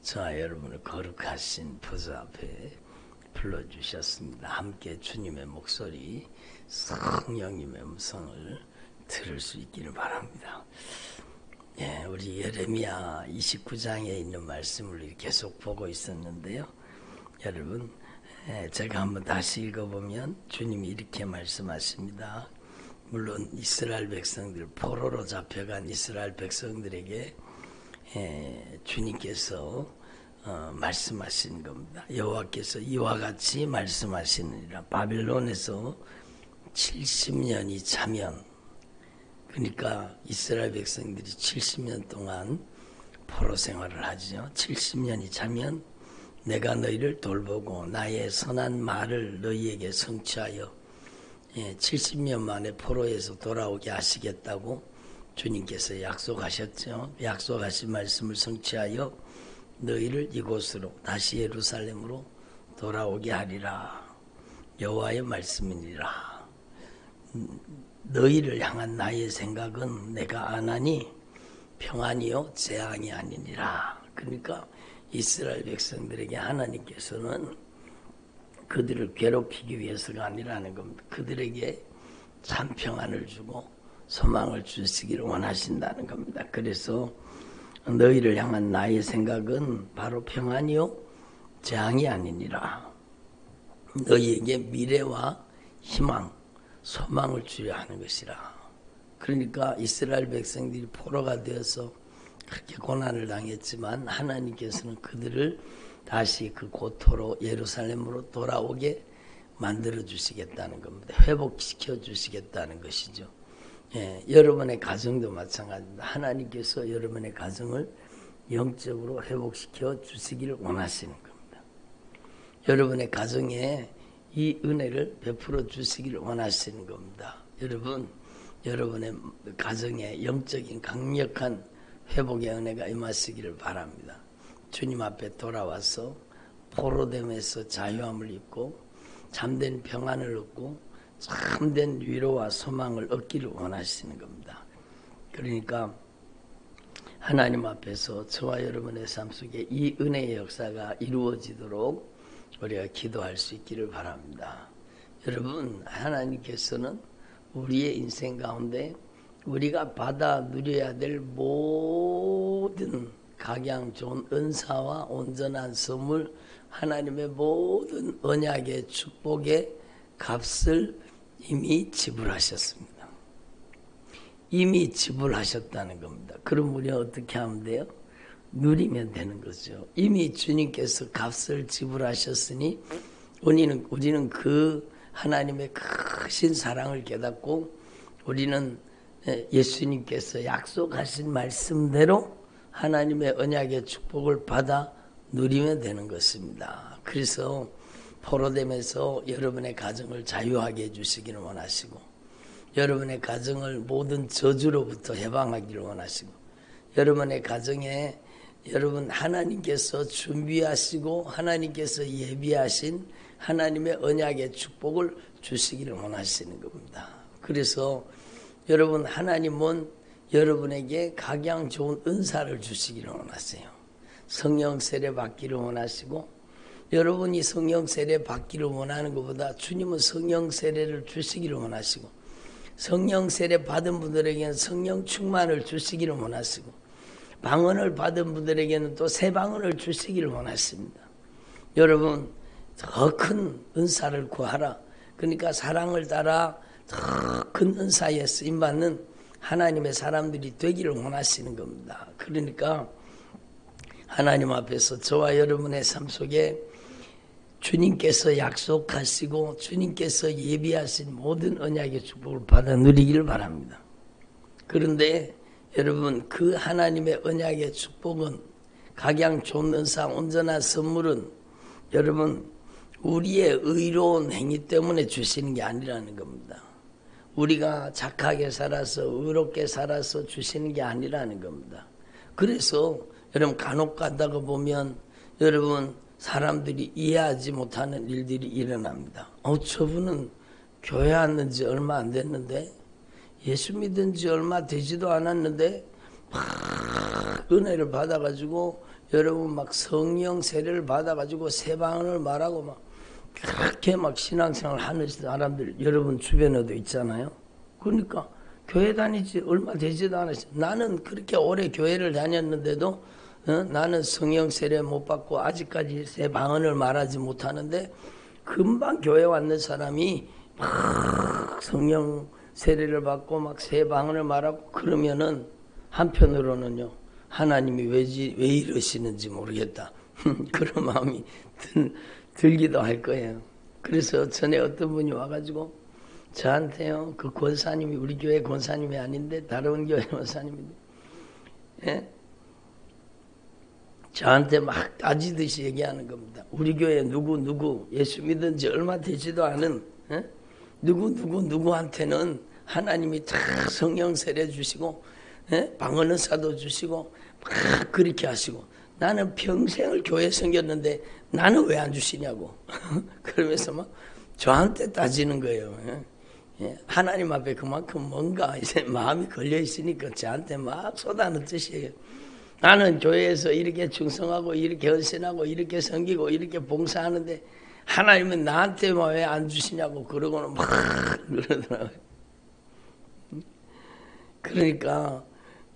저와 여러분을 거룩하신 보좌 앞에 불러주셨습니다. 함께 주님의 목소리, 성령님의 음성을 들을 수 있기를 바랍니다. 우리 예레미야 29장에 있는 말씀을 계속 보고 있었는데요. 여러분, 제가 한번 다시 읽어보면 주님이 이렇게 말씀하십니다. 물론 이스라엘 백성들, 포로로 잡혀간 이스라엘 백성들에게 주님께서 말씀하신 겁니다. 여호와께서 이와 같이 말씀하시느니라. 바빌론에서 70년이 차면, 그러니까 이스라엘 백성들이 70년 동안 포로 생활을 하죠. 70년이 차면 내가 너희를 돌보고 나의 선한 말을 너희에게 성취하여 70년 만에 포로에서 돌아오게 하시겠다고 주님께서 약속하셨죠. 약속하신 말씀을 성취하여 너희를 이곳으로 다시 예루살렘으로 돌아오게 하리라. 여호와의 말씀이니라. 너희를 향한 나의 생각은 내가 안 하니 평안이요 재앙이 아니니라. 그러니까 이스라엘 백성들에게 하나님께서는 그들을 괴롭히기 위해서가 아니라는 겁니다. 그들에게 참 평안을 주고 소망을 주시기를 원하신다는 겁니다. 그래서 너희를 향한 나의 생각은 바로 평안이요 재앙이 아니니라. 너희에게 미래와 희망, 소망을 주려 하는 것이라. 그러니까 이스라엘 백성들이 포로가 되어서 그렇게 고난을 당했지만 하나님께서는 그들을 다시 그 고토로 예루살렘으로 돌아오게 만들어 주시겠다는 겁니다. 회복시켜 주시겠다는 것이죠. 여러분의 가정도 마찬가지입니다. 하나님께서 여러분의 가정을 영적으로 회복시켜 주시기를 원하시는 겁니다. 여러분의 가정에 이 은혜를 베풀어 주시기를 원하시는 겁니다. 여러분의 가정에 영적인 강력한 회복의 은혜가 임하시기를 바랍니다. 주님 앞에 돌아와서 포로됨에서 자유함을 입고 참된 평안을 얻고 참된 위로와 소망을 얻기를 원하시는 겁니다. 그러니까 하나님 앞에서 저와 여러분의 삶 속에 이 은혜의 역사가 이루어지도록 우리가 기도할 수 있기를 바랍니다. 여러분, 하나님께서는 우리의 인생 가운데 우리가 받아 누려야 될 모든 각양 좋은 은사와 온전한 선물, 하나님의 모든 언약의 축복의 값을 이미 지불하셨습니다. 이미 지불하셨다는 겁니다. 그럼 우리가 어떻게 하면 돼요? 누리면 되는 거죠. 이미 주님께서 값을 지불하셨으니 우리는 그 하나님의 크신 사랑을 깨닫고 우리는 예수님께서 약속하신 말씀대로 하나님의 언약의 축복을 받아 누리면 되는 것입니다. 그래서 포로됨에서 여러분의 가정을 자유하게 해주시기를 원하시고 여러분의 가정을 모든 저주로부터 해방하기를 원하시고 여러분의 가정에 여러분 하나님께서 준비하시고 하나님께서 예비하신 하나님의 언약의 축복을 주시기를 원하시는 겁니다. 그래서 여러분 하나님은 여러분에게 각양 좋은 은사를 주시기를 원하세요. 성령 세례 받기를 원하시고 여러분이 성령 세례 받기를 원하는 것보다 주님은 성령 세례를 주시기를 원하시고 성령 세례 받은 분들에게는 성령 충만을 주시기를 원하시고 방언을 받은 분들에게는 또 새 방언을 주시기를 원하십니다. 여러분 더 큰 은사를 구하라. 그러니까 사랑을 따라 더 큰 은사에 쓰임받는 하나님의 사람들이 되기를 원하시는 겁니다. 그러니까 하나님 앞에서 저와 여러분의 삶 속에 주님께서 약속하시고 주님께서 예비하신 모든 언약의 축복을 받아 누리기를 바랍니다. 그런데 여러분 그 하나님의 언약의 축복은 각양 좋은 은사 온전한 선물은 여러분 우리의 의로운 행위 때문에 주시는 게 아니라는 겁니다. 우리가 착하게 살아서 의롭게 살아서 주시는 게 아니라는 겁니다. 그래서 여러분 간혹 가다가 보면 여러분 사람들이 이해하지 못하는 일들이 일어납니다. 저분은 교회 왔는지 얼마 안 됐는데 예수 믿은 지 얼마 되지도 않았는데 막 은혜를 받아가지고 여러분 막 성령 세례를 받아가지고 새 방언을 말하고 막 그렇게 막 신앙생활 하는 사람들 여러분 주변에도 있잖아요. 그러니까 교회 다니지 얼마 되지도 않았어요. 나는 그렇게 오래 교회를 다녔는데도 나는 성령 세례 못 받고 아직까지 새 방언을 말하지 못하는데 금방 교회 왔는 사람이 막 성령 세례를 받고 막 새 방언을 말하고 그러면은 한편으로는요 하나님이 왜 이러시는지 모르겠다 그런 마음이 들기도 할 거예요. 그래서 전에 어떤 분이 와가지고 저한테요 그 권사님이 우리 교회 권사님이 아닌데 다른 교회 권사님인데 예? 저한테 막 따지듯이 얘기하는 겁니다. 우리 교회 누구 예수 믿은 지 얼마 되지도 않은 예? 누구한테는 하나님이 다 성령 세례 주시고 예? 방언의사도 주시고 막 그렇게 하시고 나는 평생을 교회 섬겼는데 나는 왜 안 주시냐고 그러면서 막 저한테 따지는 거예요. 예? 하나님 앞에 그만큼 뭔가 이제 마음이 걸려 있으니까 저한테 막 쏟아는 뜻이에요. 나는 교회에서 이렇게 충성하고 이렇게 헌신하고 이렇게 섬기고 이렇게 봉사하는데 하나님은 나한테만 왜 안 주시냐고 그러고는 막 그러더라고요. 그러니까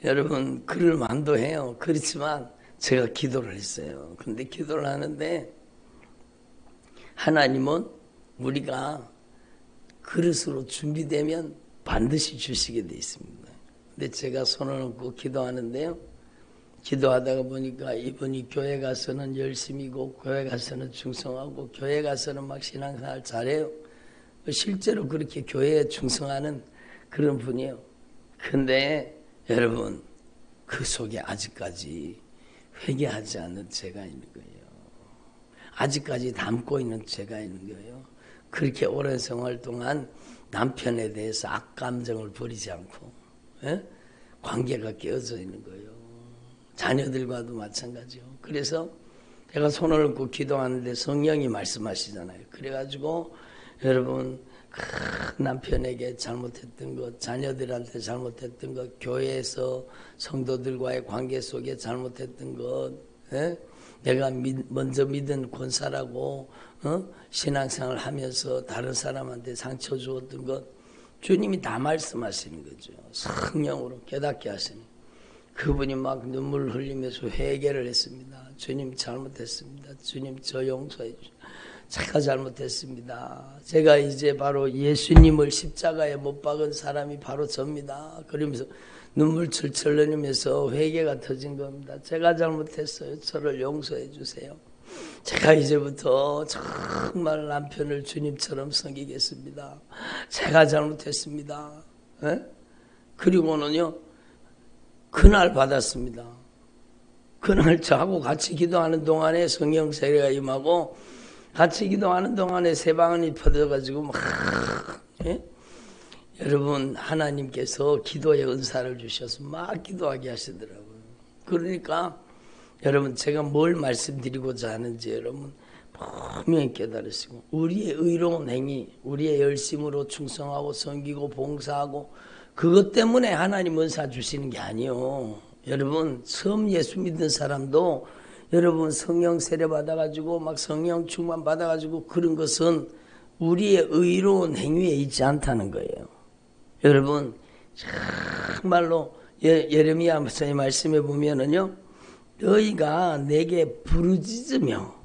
여러분 그럴 만도 해요. 그렇지만 제가 기도를 했어요. 근데 기도를 하는데 하나님은 우리가 그릇으로 준비되면 반드시 주시게 돼 있습니다. 근데 제가 손을 얹고 기도하는데요. 기도하다가 보니까 이분이 교회 가서는 열심히고 교회 가서는 충성하고 교회 가서는 막 신앙생활 잘해요. 실제로 그렇게 교회에 충성하는 그런 분이에요. 근데 여러분 그 속에 아직까지 회개하지 않는 죄가 있는 거예요. 아직까지 담고 있는 죄가 있는 거예요. 그렇게 오랜 생활 동안 남편에 대해서 악감정을 버리지 않고 관계가 깨어져 있는 거예요. 자녀들과도 마찬가지요. 그래서 제가 손을 얹고 기도하는데 성령이 말씀하시잖아요. 그래가지고 여러분 남편에게 잘못했던 것, 자녀들한테 잘못했던 것, 교회에서 성도들과의 관계 속에 잘못했던 것, 내가 먼저 믿은 권사라고 신앙생활을 하면서 다른 사람한테 상처 주었던 것, 주님이 다 말씀하시는 거죠. 성령으로 깨닫게 하시니. 그분이 막 눈물 흘리면서 회개를 했습니다. 주님 잘못했습니다. 주님 저 용서해 주시오. 제가 잘못했습니다. 제가 이제 바로 예수님을 십자가에 못 박은 사람이 바로 접니다. 그러면서 눈물 철철 흘리면서 회개가 터진 겁니다. 제가 잘못했어요. 저를 용서해 주세요. 제가 이제부터 정말 남편을 주님처럼 섬기겠습니다. 제가 잘못했습니다. 에? 그리고는요. 그날 받았습니다. 그날 저하고 같이 기도하는 동안에 성령 세례가 임하고 같이 기도하는 동안에 새 방언이 퍼져가지고 막 여러분 하나님께서 기도의 은사를 주셔서 막 기도하게 하시더라고요. 그러니까 여러분 제가 뭘 말씀드리고자 하는지 여러분 분명히 깨달으시고 우리의 의로운 행위, 우리의 열심으로 충성하고 섬기고 봉사하고 그것 때문에 하나님 은사 주시는 게 아니요. 여러분 처음 예수 믿는 사람도 여러분 성령 세례 받아가지고 막 성령 충만 받아가지고 그런 것은 우리의 의로운 행위에 있지 않다는 거예요. 여러분 정말로 예레미야 목사님 말씀에 보면은요. 너희가 내게 부르짖으며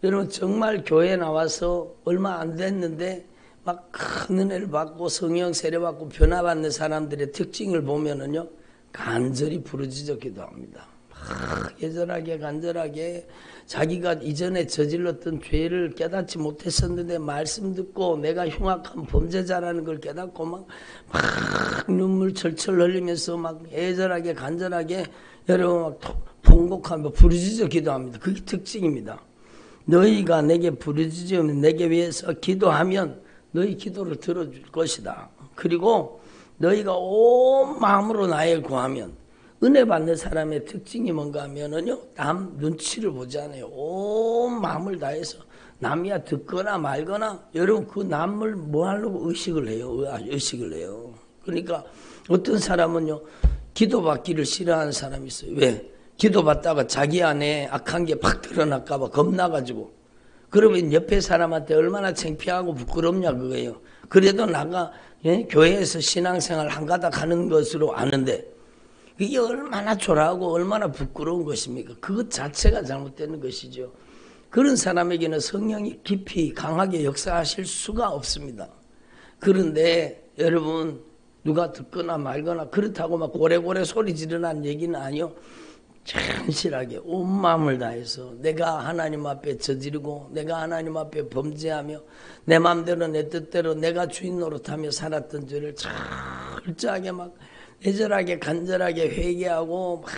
여러분 정말 교회 나와서 얼마 안 됐는데 막 큰 은혜를 받고 성령 세례 받고 변화받는 사람들의 특징을 보면은요 간절히 부르짖어 기도합니다. 막 예절하게 간절하게 자기가 이전에 저질렀던 죄를 깨닫지 못했었는데 말씀 듣고 내가 흉악한 범죄자라는 걸 깨닫고 막 눈물 철철 흘리면서 막 예절하게 간절하게 여러분 막 통곡하며 부르짖어 기도합니다. 그게 특징입니다. 너희가 내게 부르짖으면 내게 위해서 기도하면 너희 기도를 들어줄 것이다. 그리고 너희가 온 마음으로 나를 구하면 은혜 받는 사람의 특징이 뭔가 하면은요 남 눈치를 보지 않아요. 온 마음을 다해서 남이야 듣거나 말거나 여러분 그 남을 뭐 하려고 의식을 해요. 그러니까 어떤 사람은요 기도받기를 싫어하는 사람이 있어요. 왜? 기도받다가 자기 안에 악한 게 팍 드러날까 봐 겁나가지고, 그러면 옆에 사람한테 얼마나 창피하고 부끄럽냐 그거예요. 그래도 나가 교회에서 신앙생활 한가닥 하는 것으로 아는데 이게 얼마나 초라하고 얼마나 부끄러운 것입니까? 그것 자체가 잘못되는 것이죠. 그런 사람에게는 성령이 깊이 강하게 역사하실 수가 없습니다. 그런데 여러분, 누가 듣거나 말거나 그렇다고 막 고래고래 소리 지르라는 얘기는 아니요. 진실하게 온 마음을 다해서 내가 하나님 앞에 저지르고 내가 하나님 앞에 범죄하며 내 마음대로 내 뜻대로 내가 주인 노릇하며 살았던 죄를 철저하게 막 애절하게 간절하게 회개하고 막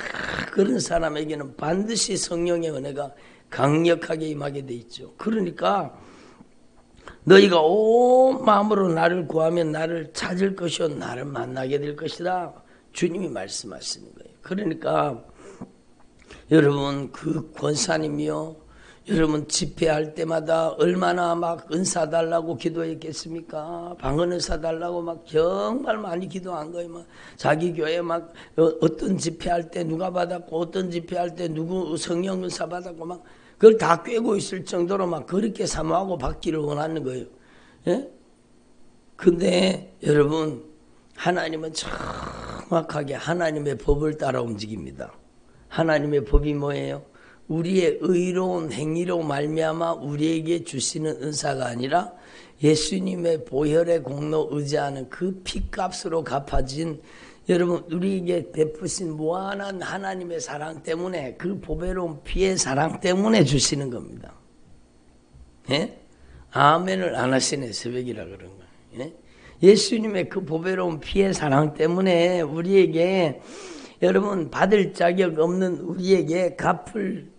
그런 사람에게는 반드시 성령의 은혜가 강력하게 임하게 돼 있죠. 그러니까 너희가 온 마음으로 나를 구하면 나를 찾을 것이요 나를 만나게 될 것이다. 주님이 말씀하시는 거예요. 그러니까 여러분, 그 권사님이요, 여러분 집회할 때마다 얼마나 막 은사 달라고 기도했겠습니까? 방언 은사 달라고 막 정말 많이 기도한 거예요. 막 자기 교회 막 어떤 집회할 때 누가 받았고 어떤 집회할 때 누구 성령 은사 받았고 막 그걸 다 꿰고 있을 정도로 막 그렇게 사모하고 받기를 원하는 거예요. 예? 근데 여러분, 하나님은 정확하게 하나님의 법을 따라 움직입니다. 하나님의 법이 뭐예요? 우리의 의로운 행위로 말미암아 우리에게 주시는 은사가 아니라 예수님의 보혈의 공로 의지하는 그 피값으로 갚아진 여러분 우리에게 베푸신 무한한 하나님의 사랑 때문에 그 보배로운 피의 사랑 때문에 주시는 겁니다. 예? 아멘을 안 하시네. 새벽이라 그런 거예요. 예? 예수님의 그 보배로운 피의 사랑 때문에 우리에게 여러분 받을 자격 없는 우리에게 갚을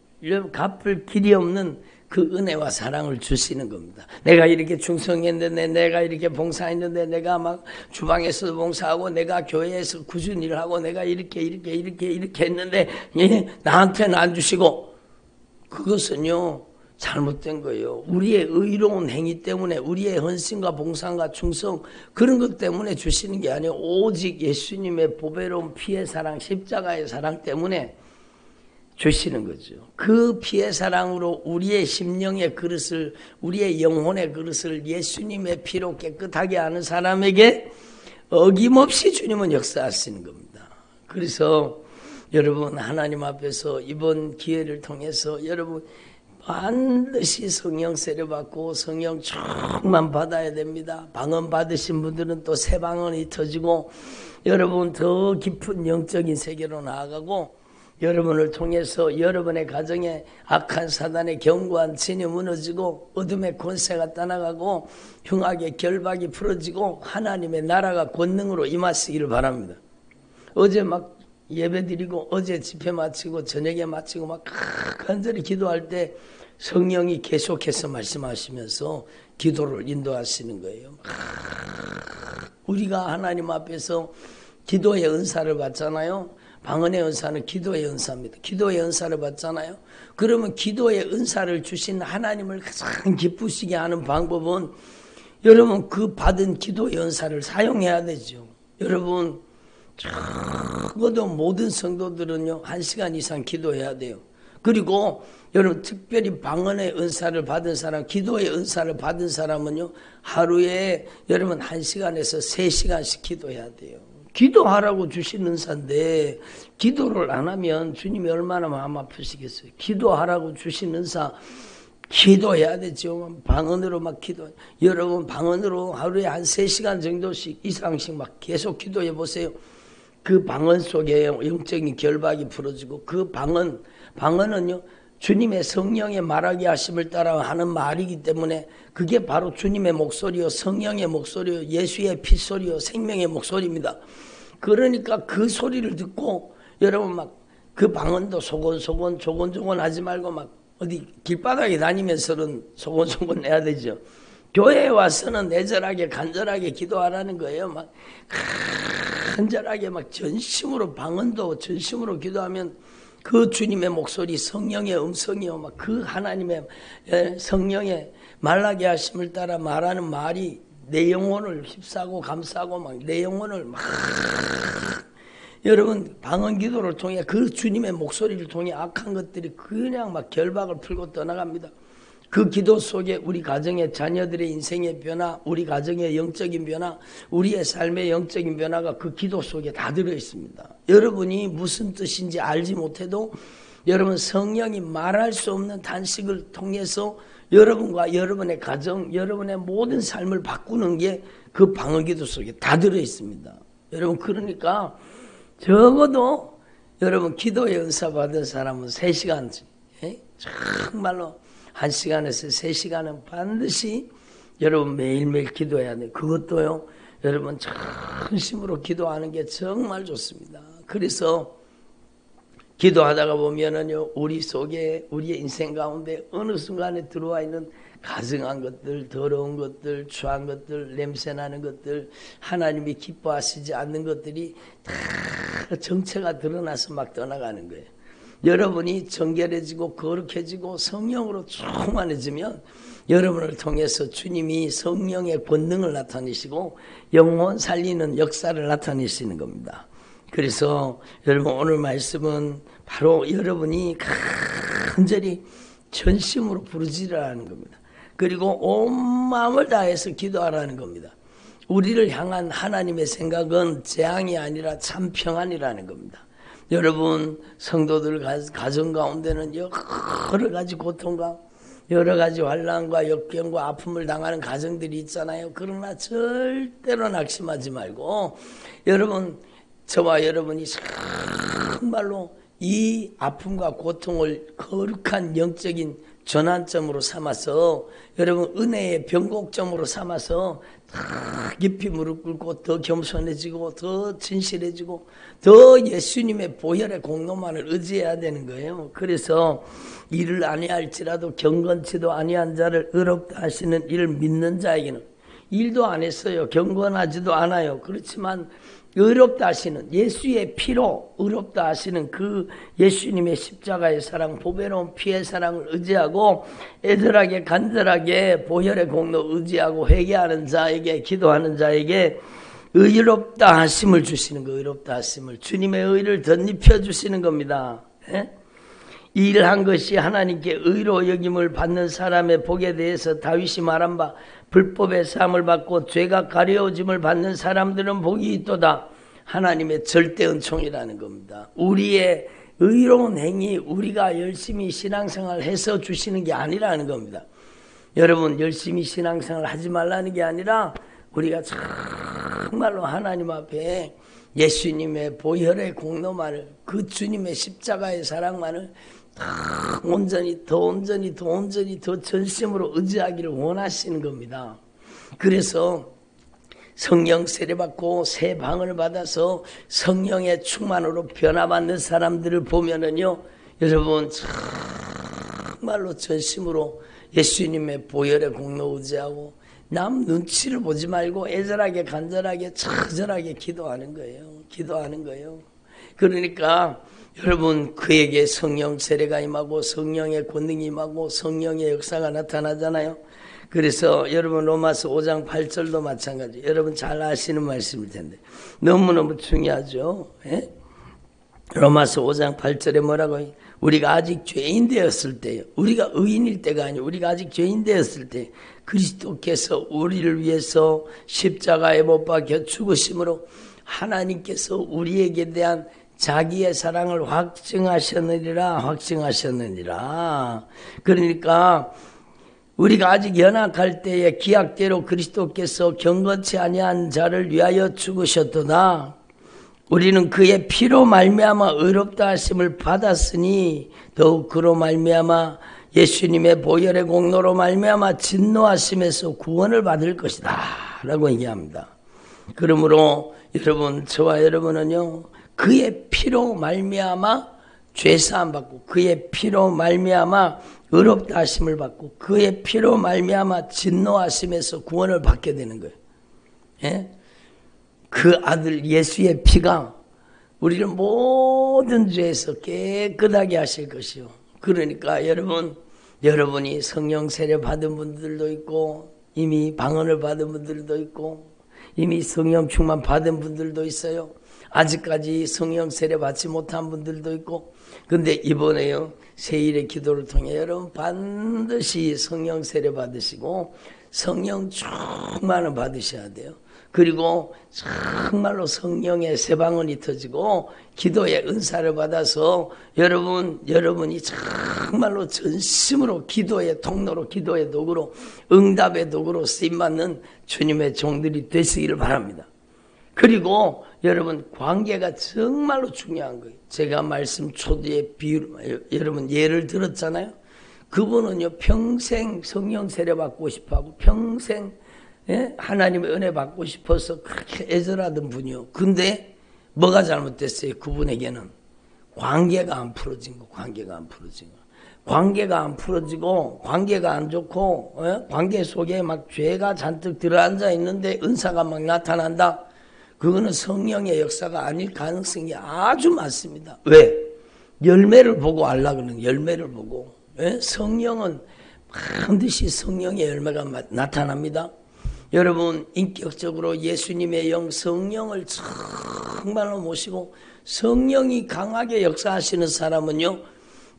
길이 없는 그 은혜와 사랑을 주시는 겁니다. 내가 이렇게 충성했는데 내가 이렇게 봉사했는데 내가 막 주방에서도 봉사하고 내가 교회에서 꾸준히 일을 하고 내가 이렇게 했는데 나한테는 안 주시고 그것은요 잘못된 거예요. 우리의 의로운 행위 때문에 우리의 헌신과 봉사과 충성 그런 것 때문에 주시는 게 아니에요. 오직 예수님의 보배로운 피의 사랑 십자가의 사랑 때문에 주시는 거죠. 그 피의 사랑으로 우리의 심령의 그릇을 우리의 영혼의 그릇을 예수님의 피로 깨끗하게 하는 사람에게 어김없이 주님은 역사하시는 겁니다. 그래서 여러분 하나님 앞에서 이번 기회를 통해서 여러분 반드시 성령 세례받고 성령 충만 받아야 됩니다. 방언 받으신 분들은 또 새 방언이 터지고 여러분 더 깊은 영적인 세계로 나아가고 여러분을 통해서 여러분의 가정에 악한 사단의 견고한 진이 무너지고 어둠의 권세가 떠나가고 흉악의 결박이 풀어지고 하나님의 나라가 권능으로 임하시기를 바랍니다. 어제 막 예배드리고 어제 집회 마치고 저녁에 마치고 막 간절히 기도할 때 성령이 계속해서 말씀하시면서 기도를 인도하시는 거예요. 우리가 하나님 앞에서 기도의 은사를 받잖아요. 방언의 은사는 기도의 은사입니다. 기도의 은사를 받잖아요. 그러면 기도의 은사를 주신 하나님을 가장 기쁘시게 하는 방법은 여러분 그 받은 기도의 은사를 사용해야 되죠. 여러분 적어도 모든 성도들은요 1시간 이상 기도해야 돼요. 그리고 여러분 특별히 방언의 은사를 받은 사람, 기도의 은사를 받은 사람은요 하루에 여러분 1시간에서 3시간씩 기도해야 돼요. 기도하라고 주신 은사인데 기도를 안 하면 주님이 얼마나 마음 아프시겠어요. 기도하라고 주신 은사 기도해야 되죠. 방언으로 막 기도. 여러분 방언으로 하루에 한 3시간 정도씩 이상씩 막 계속 기도해 보세요. 그 방언 속에 영적인 결박이 풀어지고 그 방언은요 주님의 성령의 말하게 하심을 따라 하는 말이기 때문에 그게 바로 주님의 목소리요 성령의 목소리요 예수의 핏소리요 생명의 목소리입니다. 그러니까 그 소리를 듣고 여러분 막 그 방언도 소곤소곤 조곤조곤 하지 말고 막 어디 길바닥에 다니면서는 소곤소곤 해야 되죠. 교회에 와서는 애절하게 간절하게 기도하라는 거예요. 막 간절하게 막 전심으로 방언도 전심으로 기도하면 그 주님의 목소리 성령의 음성이요 막 그 하나님의 성령의 말하게 하심을 따라 말하는 말이 내 영혼을 휩싸고 감싸고 막 내 영혼을 막 여러분 방언 기도를 통해 그 주님의 목소리를 통해 악한 것들이 그냥 막 결박을 풀고 떠나갑니다. 그 기도 속에 우리 가정의 자녀들의 인생의 변화, 우리 가정의 영적인 변화, 우리의 삶의 영적인 변화가 그 기도 속에 다 들어있습니다. 여러분이 무슨 뜻인지 알지 못해도 여러분 성령이 말할 수 없는 단식을 통해서 여러분과 여러분의 가정, 여러분의 모든 삶을 바꾸는 게 그 방언 기도 속에 다 들어있습니다. 여러분 그러니까 적어도 여러분 기도의 은사 받은 사람은 3시간씩 정말로 1시간에서 3시간은 반드시 여러분 매일매일 기도해야 돼요. 그것도요 여러분 전심으로 기도하는 게 정말 좋습니다. 그래서 기도하다가 보면은요 우리 속에 우리의 인생 가운데 어느 순간에 들어와 있는 가증한 것들, 더러운 것들, 추한 것들, 냄새나는 것들, 하나님이 기뻐하시지 않는 것들이 다 정체가 드러나서 막 떠나가는 거예요. 여러분이 정결해지고 거룩해지고 성령으로 충만해지면 여러분을 통해서 주님이 성령의 권능을 나타내시고 영혼 살리는 역사를 나타내시는 겁니다. 그래서 여러분 오늘 말씀은 바로 여러분이 간절히 전심으로 부르짖으라는 겁니다. 그리고 온 마음을 다해서 기도하라는 겁니다. 우리를 향한 하나님의 생각은 재앙이 아니라 참 평안이라는 겁니다. 여러분 성도들 가정 가운데는 여러 가지 고통과 여러 가지 환난과 역경과 아픔을 당하는 가정들이 있잖아요. 그러나 절대로 낙심하지 말고 여러분 저와 여러분이 정말로 이 아픔과 고통을 거룩한 영적인 전환점으로 삼아서 여러분 은혜의 변곡점으로 삼아서 더 깊이 무릎 꿇고 더 겸손해지고 더 진실해지고 더 예수님의 보혈의 공로만을 의지해야 되는 거예요. 그래서 일을 아니할지라도 경건치도 아니한 자를 의롭다 하시는 이를 믿는 자에게는 일도 안 했어요. 경건하지도 않아요. 그렇지만 의롭다 하시는 예수의 피로 의롭다 하시는 그 예수님의 십자가의 사랑, 보배로운 피의 사랑을 의지하고 애절하게 간절하게 보혈의 공로 의지하고 회개하는 자에게 기도하는 자에게 의롭다 하심을 주시는 거, 의롭다 하심을 주님의 의를 덧입혀 주시는 겁니다. 이 일을 한 것이 하나님께 의로 여김을 받는 사람의 복에 대해서 다윗이 말한 바 불법의 사함을 받고 죄가 가려워짐을 받는 사람들은 복이 있도다. 하나님의 절대 은총이라는 겁니다. 우리의 의로운 행위, 우리가 열심히 신앙생활을 해서 주시는 게 아니라는 겁니다. 여러분 열심히 신앙생활을 하지 말라는 게 아니라 우리가 정말로 하나님 앞에 예수님의 보혈의 공로만을 그 주님의 십자가의 사랑만을 온전히 더 전심으로 의지하기를 원하시는 겁니다. 그래서 성령 세례받고 새 방언을 받아서 성령의 충만으로 변화받는 사람들을 보면은요 여러분 정말로 전심으로 예수님의 보혈의 공로 의지하고 남 눈치를 보지 말고 애절하게 간절하게 처절하게 기도하는 거예요. 그러니까 여러분 그에게 성령 세례가 임하고 성령의 권능이 임하고 성령의 역사가 나타나잖아요. 그래서 여러분 로마서 5장 8절도 마찬가지. 여러분 잘 아시는 말씀일 텐데 너무너무 중요하죠. 로마서 5장 8절에 뭐라고 해요? 우리가 아직 죄인 되었을 때요. 우리가 의인일 때가 아니고 우리가 아직 죄인 되었을 때 그리스도께서 우리를 위해서 십자가에 못 박혀 죽으심으로 하나님께서 우리에게 대한 자기의 사랑을 확증하셨느니라. 그러니까 우리가 아직 연약할 때에 기약대로 그리스도께서 경건치 아니한 자를 위하여 죽으셨도다. 우리는 그의 피로 말미암아 의롭다 하심을 받았으니 더욱 그로 말미암아 예수님의 보혈의 공로로 말미암아 진노하심에서 구원을 받을 것이다 라고 얘기합니다. 그러므로 여러분 저와 여러분은요 그의 피로 말미암아 죄사함 받고 그의 피로 말미암아 의롭다 하심을 받고 그의 피로 말미암아 진노하심에서 구원을 받게 되는 거예요. 그 아들 예수의 피가 우리를 모든 죄에서 깨끗하게 하실 것이요. 그러니까 여러분이 성령 세례 받은 분들도 있고 이미 방언을 받은 분들도 있고 이미 성령 충만 받은 분들도 있어요. 아직까지 성령 세례 받지 못한 분들도 있고, 근데 이번에요 세일의 기도를 통해 여러분 반드시 성령 세례 받으시고 성령 충만을 받으셔야 돼요. 그리고 정말로 성령의 새방울이 터지고 기도의 은사를 받아서 여러분이 정말로 전심으로 기도의 통로로, 기도의 도구로, 응답의 도구로 쓰임받는 주님의 종들이 되시기를 바랍니다. 그리고 여러분 관계가 정말로 중요한 거예요. 제가 말씀 초두에 여러분 예를 들었잖아요. 그분은요 평생 성령 세례 받고 싶어하고 평생 하나님의 은혜 받고 싶어서 그렇게 애절하던 분이요. 근데 뭐가 잘못됐어요? 그분에게는 관계가 안 풀어진 거. 관계가 안 풀어지고 관계가 안 좋고 관계 속에 막 죄가 잔뜩 들어앉아 있는데 은사가 막 나타난다. 그거는 성령의 역사가 아닐 가능성이 아주 많습니다. 왜? 열매를 보고 알라 그러는 열매를 보고. 성령은 반드시 성령의 열매가 나타납니다. 여러분 인격적으로 예수님의 영 성령을 정말로 모시고 성령이 강하게 역사하시는 사람은요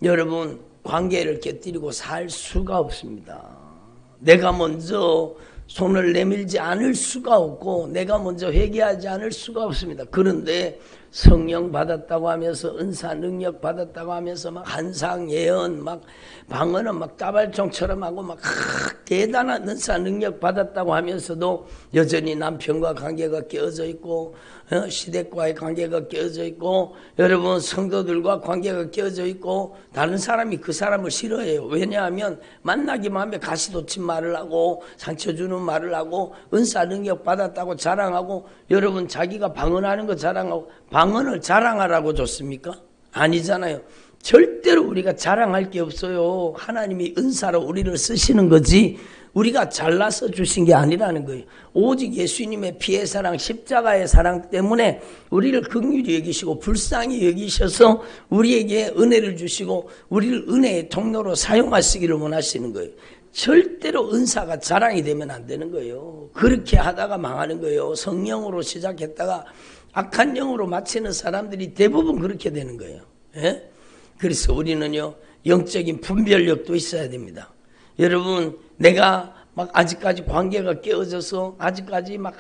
여러분 관계를 깨뜨리고 살 수가 없습니다. 내가 먼저 손을 내밀지 않을 수가 없고 내가 먼저 회개하지 않을 수가 없습니다. 그런데 성령 받았다고 하면서 은사 능력 받았다고 하면서 막 한상 예언 막 방언은 막 따발총처럼 하고 막 대단한 은사 능력 받았다고 하면서도 여전히 남편과 관계가 깨어져 있고 시댁과의 관계가 깨어져 있고 여러분 성도들과 관계가 깨어져 있고 다른 사람이 그 사람을 싫어해요. 왜냐하면 만나기만 하면 가시돋친 말을 하고 상처 주는 말을 하고 은사 능력 받았다고 자랑하고 여러분 자기가 방언하는 거 자랑하고 방언을 자랑하라고 줬습니까? 아니잖아요. 절대로 우리가 자랑할 게 없어요. 하나님이 은사로 우리를 쓰시는 거지 우리가 잘라서 주신 게 아니라는 거예요. 오직 예수님의 피의 사랑, 십자가의 사랑 때문에 우리를 긍휼히 여기시고 불쌍히 여기셔서 우리에게 은혜를 주시고 우리를 은혜의 통로로 사용하시기를 원하시는 거예요. 절대로 은사가 자랑이 되면 안 되는 거예요. 그렇게 하다가 망하는 거예요. 성령으로 시작했다가 악한 영으로 마치는 사람들이 대부분 그렇게 되는 거예요. 그래서 우리는요 영적인 분별력도 있어야 됩니다. 여러분 내가 막 아직까지 관계가 깨어져서 아직까지 막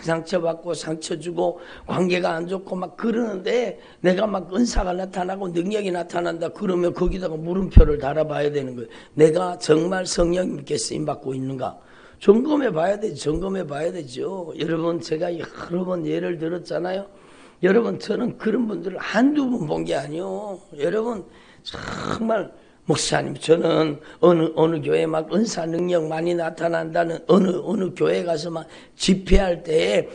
상처받고 상처 주고 관계가 안 좋고 막 그러는데 내가 막 은사가 나타나고 능력이 나타난다 그러면 거기다가 물음표를 달아봐야 되는 거예요. 내가 정말 성령님께 쓰임받고 있는가 점검해 봐야 되죠. 점검해 봐야 되죠. 여러분 제가 여러 번 예를 들었잖아요. 여러분 저는 그런 분들을 한두 번 본 게 아니요. 여러분 정말 목사님 저는 어느 교회 막 은사 능력 많이 나타난다는 어느 교회 가서 막 집회할 때에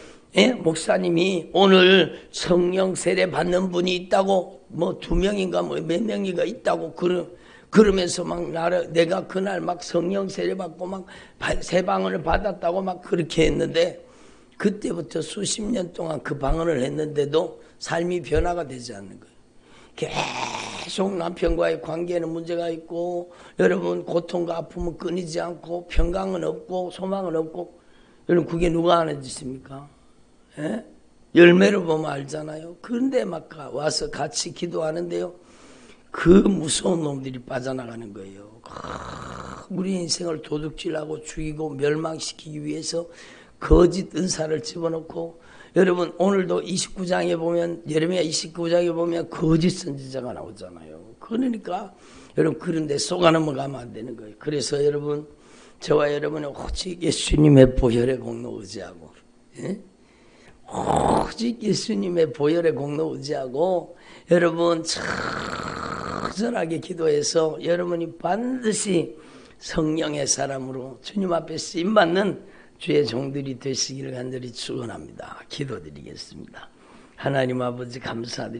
목사님이 오늘 성령 세례 받는 분이 있다고 뭐 2명인가 뭐 몇 명인가 있다고 그러면서 막 내가 그날 막 성령 세례 받고 막 새 방언을 받았다고 막 그렇게 했는데 그때부터 수십 년 동안 그 방언을 했는데도 삶이 변화가 되지 않는 거예요. 계속 남편과의 관계에는 문제가 있고 여러분 고통과 아픔은 끊이지 않고 평강은 없고 소망은 없고 여러분 그게 누가 하는 짓입니까? 열매를 보면 알잖아요. 그런데 막 와서 같이 기도하는데요. 그 무서운 놈들이 빠져나가는 거예요. 우리 인생을 도둑질하고 죽이고 멸망시키기 위해서 거짓 은사를 집어넣고 여러분 오늘도 29장에 보면 예레미야 29장에 보면 거짓 선지자가 나오잖아요. 그러니까 여러분 그런데 속아 넘어가면 안 되는 거예요. 그래서 여러분 저와 여러분은 오직 예수님의 보혈의 공로 의지하고 오직 예수님의 보혈의 공로 의지하고 여러분 처절하게 기도해서 여러분이 반드시 성령의 사람으로 주님 앞에 쓰임받는 주의 종들이 되시기를 간절히 축원합니다. 기도드리겠습니다. 하나님 아버지 감사드립니다.